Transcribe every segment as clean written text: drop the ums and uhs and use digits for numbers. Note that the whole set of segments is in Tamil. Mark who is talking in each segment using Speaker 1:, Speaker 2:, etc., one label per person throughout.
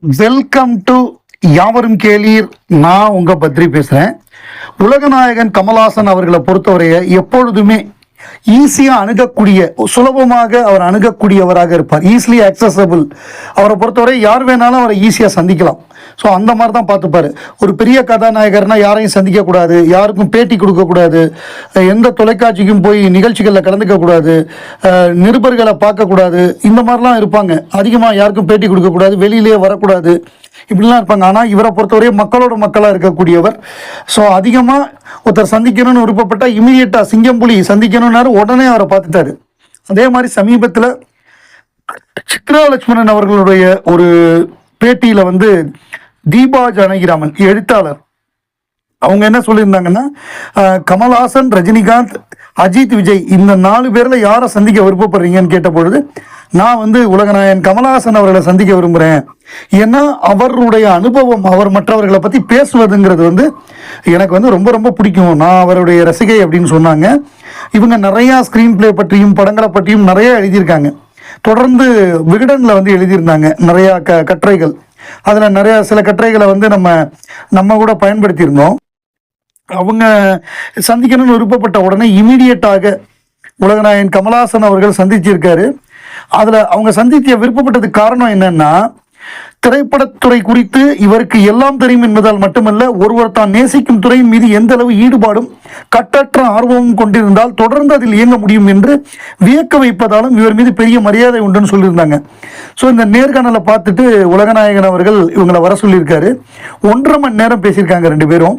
Speaker 1: வெல்கம் டு யாவரும் கேளீர். நான் உங்க பத்ரி பேசுறேன். உலகநாயகன் கமல்ஹாசன் அவர்களை பொறுத்தவரைய எப்பொழுதுமே ஈஸியா அணுகக்கூடிய, சுலபமாக அவர் அணுகக்கூடியவராக இருப்பார். Easily accessible. அவரை பொறுத்தவரை யார் வேணாலும் அவரை ஈஸியாக சந்திக்கலாம். ஸோ அந்த மாதிரி தான் பார்த்துப்பாரு. ஒரு பெரிய கதாநாயகர்னா யாரையும் சந்திக்கக்கூடாது, யாருக்கும் பேட்டி கொடுக்கக்கூடாது, எந்த தொலைக்காட்சிக்கும் போய் நிகழ்ச்சிகளில் கலந்துக்கக்கூடாது, நிருபர்களை பார்க்கக்கூடாது, இந்த மாதிரிலாம் இருப்பாங்க. அதிகமாக யாருக்கும் பேட்டி கொடுக்கக்கூடாது, வெளியிலேயே வரக்கூடாது, இப்படிலாம் இருப்பாங்க. ஆனால் இவரை பொறுத்தவரையே மக்களோட மக்களாக இருக்கக்கூடியவர். ஸோ அதிகமாக ஒருத்தர் சந்திக்கணும்னு விருப்பப்பட்டால் இமீடியட்டாக சிங்கம்புலி சந்திக்கணும்னாரு, உடனே அவரை பார்த்துட்டாரு. அதே மாதிரி சமீபத்தில் சித்ரா லட்சுமணன் அவர்களுடைய ஒரு பேட்டியில் தீபா ஜானகிராமன் எழுத்தாளர் அவங்க என்ன சொல்லியிருந்தாங்கன்னா, கமல்ஹாசன், ரஜினிகாந்த், அஜித், விஜய் இந்த 4 பேரில் யாரை சந்திக்க விருப்பப்படுறீங்கன்னு கேட்ட பொழுது நான் உலகநாயகன் கமல்ஹாசன் அவர்களை சந்திக்க விரும்புகிறேன். ஏன்னா அவருடைய அனுபவம், அவர் மற்றவர்களை பற்றி பேசுவதுங்கிறது எனக்கு ரொம்ப ரொம்ப பிடிக்கும், நான் அவருடைய ரசிகை அப்படின்னு சொன்னாங்க. இவங்க நிறையா ஸ்க்ரீன் பிளே பற்றியும் படங்களை பற்றியும் நிறைய எழுதியிருக்காங்க. தொடர்ந்து விகடனில் எழுதியிருந்தாங்க நிறையா கட்டுரைகள். அதில் நிறையா சில கட்டுரைகளை நம்ம கூட பயன்படுத்தியிருந்தோம். அவங்க சந்திக்கணும்னு விருப்பப்பட்ட உடனே இமீடியட்டாக உலகநாயகன் கமல்ஹாசன் அவர்கள் சந்திச்சிருக்காரு. அதில் அவங்க சந்திக்க விருப்பப்பட்டதுக்கு காரணம் என்னன்னா, திரைப்படத்துறை குறித்து இவருக்கு எல்லாம் தெரியும் என்பதால் மட்டுமல்ல, ஒருவர் தான் நேசிக்கும் துறையின் மீது எந்த அளவு ஈடுபாடும் கட்டற்ற ஆர்வமும் கொண்டிருந்தால் தொடர்ந்து அதில் இயங்க முடியும் என்று வியக்க வைப்பதாலும் இவர் மீது பெரிய மரியாதை உண்டுன்னு சொல்லியிருந்தாங்க. ஸோ இந்த நேர்காணலை பார்த்துட்டு உலகநாயகன் அவர்கள் இவங்களை வர சொல்லியிருக்காரு. 1.5 மணி நேரம் பேசியிருக்காங்க 2 பேரும்.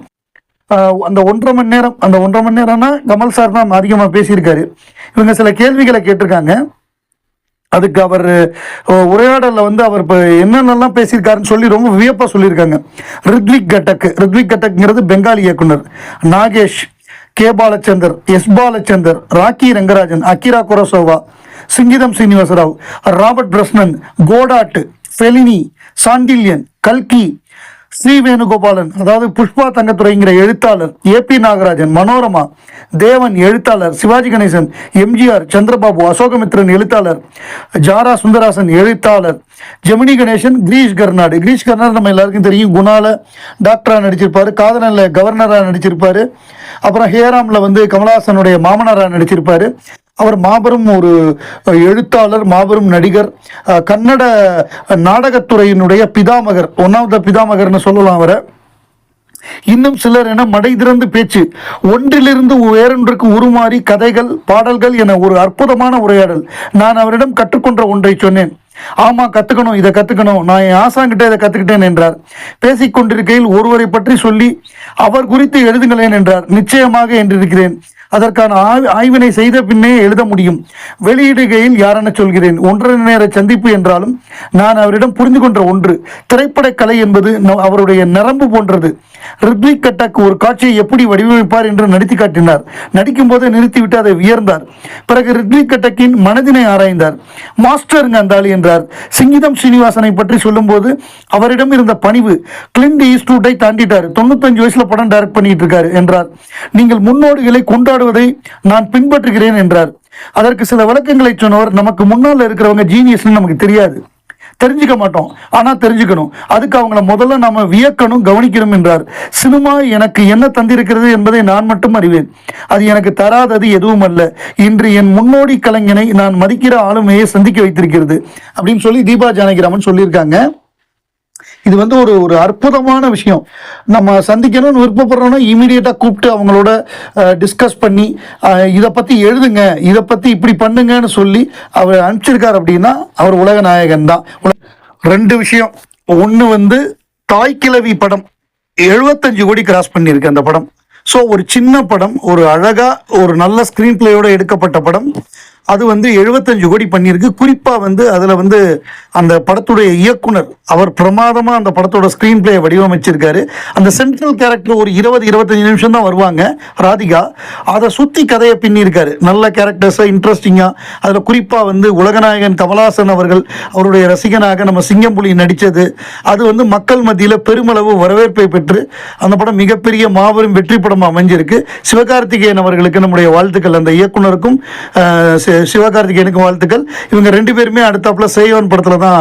Speaker 1: அந்த 1.5 மணி நேரம்னா கமல் சார் தான் அதிகமாக பேசியிருக்காரு. இவங்க சில கேள்விகளை கேட்டிருக்காங்க. அதுக்கு அவர் உரையாடலில் அவர் இப்போ என்னென்னலாம் பேசியிருக்காருன்னு சொல்லி ரொம்ப வியப்பாக சொல்லியிருக்காங்க. ரித்விக் கட்டக்ங்கிறது பெங்காலி இயக்குனர், Nagesh, K Balachander, S Balachander, Raki Rangarajan, Akira Kurosawa, Singeetam Srinivasa Rao, Robert Brosnan, Godard, Fellini, Sandilyan, கல்கி, ஸ்ரீ வேணுகோபாலன், அதாவது புஷ்பா தங்கத்துறைங்கிற எழுத்தாளர், ஏபி நாகராஜன், மனோரமா, தேவன் எழுத்தாளர், சிவாஜி கணேசன், எம்ஜிஆர், சந்திரபாபு, அசோகமித்ரன் எழுத்தாளர், ஜாரா சுந்தராசன் எழுத்தாளர், ஜெமினி கணேசன், கிரீஷ் கர்நாடு நம்ம எல்லாருக்கும் தெரியும். குணால டாக்டராக நடிச்சிருப்பாரு, காதலன்ல கவர்னராக நடிச்சிருப்பாரு, அப்புறம் ஹேராம்ல கமல்ஹாசனுடைய மாமனாராக நடிச்சிருப்பாரு. அவர் மாபெரும் ஒரு எழுத்தாளர், மாபெரும் நடிகர், கன்னட நாடகத்துறையினுடைய பிதாமகர், 1வது பிதாமகர்னு சொல்லலாம் அவரை. இன்னும் சிலர் என மடை திறந்து பேச்சு, ஒன்றிலிருந்து வேறொன்றுக்கு உருமாறி கதைகள், பாடல்கள் என ஒரு அற்புதமான உரையாடல். நான் அவரிடம் கற்றுக்கொண்ட ஒன்றை சொன்னேன். ஆமா, கத்துக்கணும், இதை கத்துக்கணும், நான் என் ஆசாங்கிட்ட இதை கத்துக்கிட்டேன் என்றார். பேசிக்கொண்டிருக்கையில் ஒருவரை பற்றி சொல்லி அவர் குறித்து எழுதுங்களேன் என்றார். நிச்சயமாக என்றிருக்கிறேன். அதற்கான ஆய்வினை செய்த பின்னே எழுத முடியும். வெளியிடுகையில் யாரென சொல்கிறேன். 1.5 நேர சந்திப்பு என்றாலும் நான் அவரிடம் புரிந்து கொண்ட ஒன்று, திரைப்படக்கலை என்பது அவருடைய நரம்பு போன்றது. ரித்விக் கட்டக் ஒரு காட்சியை எப்படி வடிவமைப்பார் என்று நடித்து காட்டினார். நடிக்கும் போது நிறுத்திவிட்டு அதை வியர்ந்தார். பிறகு ரித்விக் கட்டக்கின் மனதினை ஆராய்ந்தார். மாஸ்டருங்க அந்தாளி என்றார். சிங்கிதம் சீனிவாசனை பற்றி சொல்லும் போது அவரிடம் இருந்த பணிவு, கிளின்ட் ஈஸ்ட்வுட்டை தாண்டிட்டார். 95 வயசுல படம் டைரக்ட் பண்ணிட்டு இருக்காரு என்றார். நீங்கள் முன்னோடிகளை கொண்டாடுவதை நான் பின்பற்றுகிறேன் என்றார். அதற்கு சில விளக்கங்களை சொன்னவர், நமக்கு முன்னால் இருக்கிறவங்க ஜீனியஸ்னு நமக்கு தெரியாது, தெரிஞ்சுக்க மாட்டோம், ஆனால் தெரிஞ்சுக்கணும். அதுக்கு அவங்கள முதல்ல நாம வியக்கணும், கவனிக்கணும் என்றார். சினிமா எனக்கு என்ன தந்திருக்கிறது என்பதை நான் மட்டும் அறிவேன். அது எனக்கு தராதது எதுவும் அல்ல. இன்று என் முன்னோடி கலைஞனை நான் மதிக்கிற ஆளுமையை சந்திக்க வைத்திருக்கிறது அப்படின்னு சொல்லி தீபா ஜானகிராமன் சொல்லியிருக்காங்க. இது ஒரு அற்புதமான விஷயம். நம்ம சந்திக்கணும்னு விருப்பப்படுறோம்னா இமீடியட்டாக கூப்பிட்டு அவங்களோட டிஸ்கஸ் பண்ணி இதை பற்றி எழுதுங்க, இதை பற்றி இப்படி பண்ணுங்கன்னு சொல்லி அவர் அனுப்பிச்சிருக்கார். அப்படின்னா அவர் உலக நாயகன் தான். 2 விஷயம். ஒன்று தாய் கிழவி படம் 75 கோடி கிராஸ் பண்ணியிருக்கு அந்த படம். ஸோ ஒரு சின்ன படம், ஒரு அழகாக ஒரு நல்ல ஸ்க்ரீன் பிளேயோடு எடுக்கப்பட்ட படம். அது 75 கோடி பண்ணியிருக்கு. குறிப்பாக அதில் அந்த படத்துடைய இயக்குனர் அவர் பிரமாதமாக அந்த படத்தோட ஸ்க்ரீன் பிளே வடிவமைச்சிருக்காரு. அந்த சென்ட்ரல் கேரக்டர் ஒரு 20-25 நிமிஷம் தான் வருவாங்க, ராதிகா. அதை சுற்றி கதையை பின்னிருக்காரு. நல்ல கேரக்டர்ஸை இன்ட்ரெஸ்டிங்காக. அதில் குறிப்பாக உலகநாயகன் கமல்ஹாசன் அவர்கள் அவருடைய ரசிகனாக நம்ம சிங்கம்புலி நடித்தது, அது மக்கள் மத்தியில் பெருமளவு வரவேற்பை பெற்று அந்த படம் மிகப்பெரிய மாபெரும் வெற்றி படம் அமைஞ்சிருக்கு. சிவகார்த்திகேயன் அவர்களுக்கு நம்முடைய வாழ்த்துக்கள். அந்த இயக்குனருக்கும் சிவகார்த்திகேயனுக்கு வாழ்த்துக்கள். இவங்க 2 பேருமே அடுத்தாப்புல சேயோன் படத்தில் தான்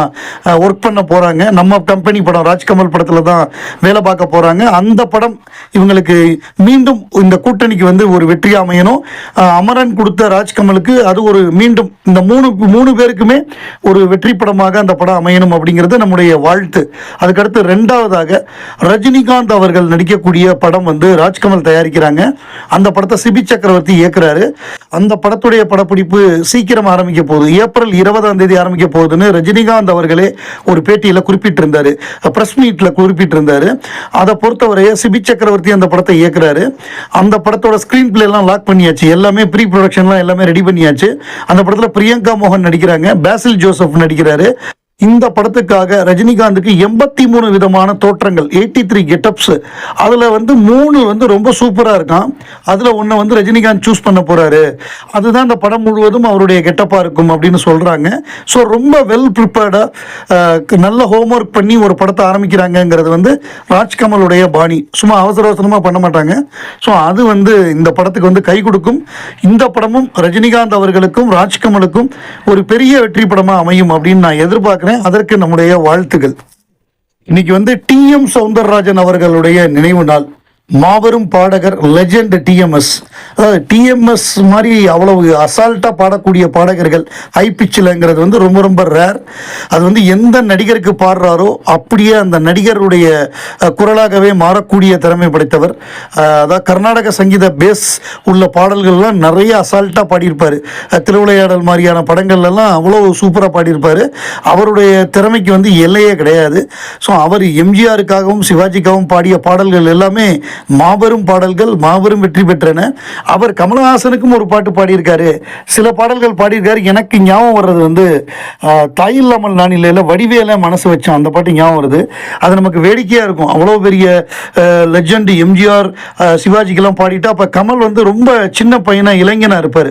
Speaker 1: ஒர்க் பண்ண போகிறாங்க. நம்ம கம்பெனி படம் ராஜ்கமல் படத்தில் தான் வேலை பார்க்க போகிறாங்க. அந்த படம் இவங்களுக்கு மீண்டும் இந்த கூட்டணிக்கு வந்து ஒரு வெற்றி அமையணும். அமரன் கொடுத்த ராஜ்கமலுக்கு அது ஒரு மீண்டும் இந்த மூணு பேருக்குமே ஒரு வெற்றி படமாக அந்த படம் அமையணும் அப்படிங்கிறது நம்முடைய வாழ்த்து. அதுக்கடுத்து 2வதாக ரஜினிகாந்த் அவர்கள் நடிக்கக்கூடிய படம் வந்து ராஜ்கமல் தயாரிக்கிறாங்க. அந்த படத்தை சிபி சக்கரவர்த்தி இயக்குறாரு. அந்த படத்துடைய படப்பிடிப்பு சீக்கிரம் ஆரம்பிக்க போகுது. ஏப்ரல் 20ஆம் தேதி ஆரம்பிக்க போகுதுன்னு ரஜினிகாந்த் அவர்களே ஒரு பேட்டியில் குறிப்பிட்டிருந்தாரு, பிரஸ் மீட்ல குறிப்பிட்டிருந்தாரு. அதை பொறுத்தவரைய சிபி சக்கரவர்த்தி அந்த படத்தை இயக்குறாரு. அந்த படத்தோட ஸ்கிரீன் பிளே எல்லாம் லாக் பண்ணியாச்சு, எல்லாமே ப்ரீ ப்ரொடக்ஷன்லாம் எல்லாமே ரெடி பண்ணியாச்சு. அந்த படத்தில் பிரியங்கா மோகன் நடிக்கிறாங்க, பேசில் ஜோசப் நடிக்கிறாரு. இந்த படத்துக்காக ரஜினிகாந்துக்கு 83 விதமான தோற்றங்கள், 83 கெட்டப்ஸ். அதில் வந்து 3 வந்து ரொம்ப சூப்பராக இருக்கான். அதில் ஒன்று வந்து ரஜினிகாந்த் சூஸ் பண்ண போகிறாரு. அதுதான் இந்த படம் முழுவதும் அவருடைய கெட்டப்பாக இருக்கும் அப்படின்னு சொல்கிறாங்க. ஸோ ரொம்ப வெல் ப்ரிப்பேர்டாக நல்ல ஹோம்ஒர்க் பண்ணி ஒரு படத்தை ஆரம்பிக்கிறாங்கங்கிறது வந்து ராஜ்கமலுடைய பாணி. சும்மா அவசர அவசரமாக பண்ண மாட்டாங்க. ஸோ அது வந்து இந்த படத்துக்கு வந்து கை கொடுக்கும். இந்த படமும் ரஜினிகாந்த் அவர்களுக்கும் ராஜ்கமலுக்கும் ஒரு பெரிய வெற்றி படமாக அமையும் அப்படின்னு நான் எதிர்பார்க்குறேன். அதற்கு நம்முடைய வாழ்த்துகள். இன்னைக்கு வந்து TM சௌந்தரராஜன் அவர்களுடைய நினைவு நாள். மாபெரும் பாடகர், லெஜெண்ட் டிஎம்எஸ். அதாவது டிஎம்எஸ் மாதிரி அவ்வளவு அசால்ட்டாக பாடக்கூடிய பாடகர்கள் ஹை பிச்சில்ங்கிறது வந்து ரொம்ப ரொம்ப ரேர். அது வந்து எந்த நடிகருக்கு பாடுறாரோ அப்படியே அந்த நடிகருடைய குரலாகவே மாறக்கூடிய திறமை படைத்தவர். அதாவது கர்நாடக சங்கீத பேஸ் உள்ள பாடல்கள்லாம் நிறைய அசால்ட்டாக பாடியிருப்பார். திருவிளையாடல் மாதிரியான படங்கள்லாம் அவ்வளோ சூப்பராக பாடியிருப்பார். அவருடைய திறமைக்கு வந்து எல்லையே கிடையாது. ஸோ அவர் எம்ஜிஆருக்காகவும் சிவாஜிக்காகவும் பாடிய பாடல்கள் எல்லாமே மாபெரும் பாடல்கள், மாபெரும் வெற்றி பெற்றன. அவர் கமலஹாசனுக்கும் ஒரு பாட்டு பாடியிருக்காரு, சில பாடல்கள் பாடியிருக்காரு. எனக்கு ஞாபகம் வர்றது வந்து தாயில்லாமல் நான் இல்லையில வடிவேல மனசு வச்சான், அந்த பாட்டு ஞாபகம் வருது. அது நமக்கு வேடிக்கையாக இருக்கும். அவ்வளோ பெரிய லெஜண்ட் எம்ஜிஆர் சிவாஜிக்கெல்லாம் பாடிட்டு அப்போ கமல் வந்து ரொம்ப சின்ன பையனாக இளைஞனாக இருப்பார்.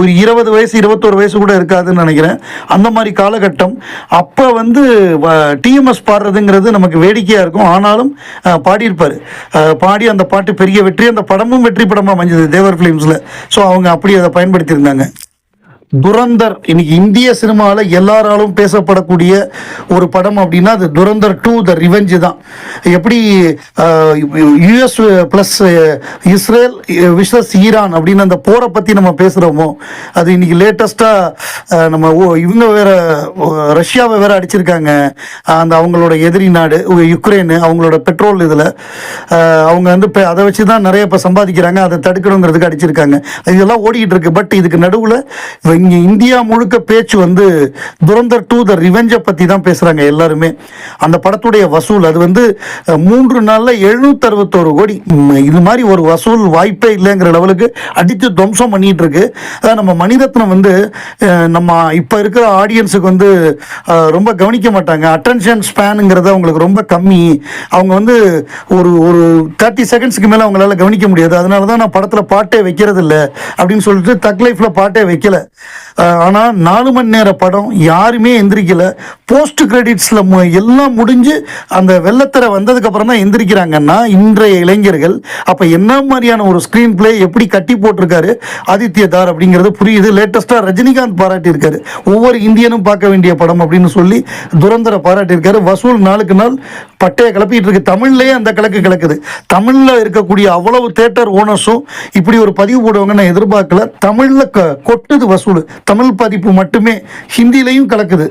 Speaker 1: ஒரு 20 வயசு 21 வயசு கூட இருக்காதுன்னு நினைக்கிறேன். அந்த மாதிரி காலகட்டம். அப்போ வந்து டிஎம்எஸ் பாடுறதுங்கிறது நமக்கு வேடிக்கையாக இருக்கும். ஆனாலும் பாடியிருப்பார். பாடி அந்த பாட்டு பெரிய வெற்றி, அந்த படமும் வெற்றி படமாக அமைஞ்சது தேவர் ஃபிலிம்ஸில். ஸோ அவங்க அப்படி அதை பயன்படுத்தியிருந்தாங்க. துரந்தர் இன்னைக்கு இந்திய சினிமாவில் எல்லாராலும் பேசப்படக்கூடிய ஒரு படம் அப்படின்னா அது துரந்தர் 2 த ரிவெஞ்ச் தான். எப்படி US plus Israel versus Iran அப்படின்னு அந்த போரை பற்றி நம்ம பேசுகிறோமோ, அது இன்னைக்கு லேட்டஸ்ட்டாக நம்ம இவங்க வேற ரஷ்யாவை வேற அடிச்சிருக்காங்க. அந்த அவங்களோட எதிரி நாடு யுக்ரைனு, அவங்களோட பெட்ரோல் இதில் அவங்க வந்து அதை வச்சு தான் நிறைய இப்போ சம்பாதிக்கிறாங்க. அதை தடுக்கணுங்கிறதுக்கு அடிச்சிருக்காங்க. இதெல்லாம் ஓடிக்கிட்டு இருக்கு. பட் இதுக்கு நடுவில் இங்கே இந்தியா முழுக்க பேச்சு வந்து துரந்தர் 2 த ரிவெஞ்சை பற்றி தான் பேசுகிறாங்க எல்லாருமே. அந்த படத்துடைய வசூல் அது வந்து 3 நாளில் 761 கோடி. இது மாதிரி ஒரு வசூல் வாய்ப்பே இல்லைங்கிற லெவலுக்கு அடித்து துவம்சம் பண்ணிகிட்டு இருக்கு. அதான் நம்ம மணிரத்னம் வந்து நம்ம இப்போ இருக்கிற ஆடியன்ஸுக்கு வந்து ரொம்ப கவனிக்க மாட்டாங்க. அட்டென்ஷன் ஸ்பேனுங்கிறது அவங்களுக்கு ரொம்ப கம்மி. அவங்க வந்து ஒரு 30 செகண்ட்ஸ்க்கு மேலே அவங்களால கவனிக்க முடியாது. அதனால தான் நான் படத்தில் பாட்டே வைக்கிறது இல்லை அப்படின்னு சொல்லிட்டு தக் லைஃப்பில் பாட்டே வைக்கல. ஆனால் 4 மணி நேர படம் யாருமே எந்திரிக்கல. போஸ்ட் கிரெடிட்ஸில் எல்லாம் முடிஞ்சு அந்த வெள்ளத்திரை வந்ததுக்கப்புறம் தான் எந்திரிக்கிறாங்கன்னா இன்றைய இளைஞர்கள். அப்போ என்ன மாதிரியான ஒரு ஸ்க்ரீன் பிளே எப்படி கட்டி போட்டிருக்காரு ஆதித்ய தார் அப்படிங்கிறது புரியுது. லேட்டஸ்ட்டாக ரஜினிகாந்த் பாராட்டியிருக்காரு, ஒவ்வொரு இந்தியனும் பார்க்க வேண்டிய படம் அப்படின்னு சொல்லி துரந்தரை பாராட்டியிருக்காரு. வசூல் நாளுக்கு நாள் பட்டையை கிளப்பிட்டு இருக்கு. தமிழ்லேயே அந்த கலக்கு கிளக்குது. தமிழில் இருக்கக்கூடிய அவ்வளவு தேட்டர் ஓனர்ஸும் இப்படி ஒரு பதிவு போடுவாங்க நான் எதிர்பார்க்கல. தமிழில் கொட்டுது வசூல். தமிழ் பதிப்பு மட்டுமே, ஹிந்திலையும் கலக்குது.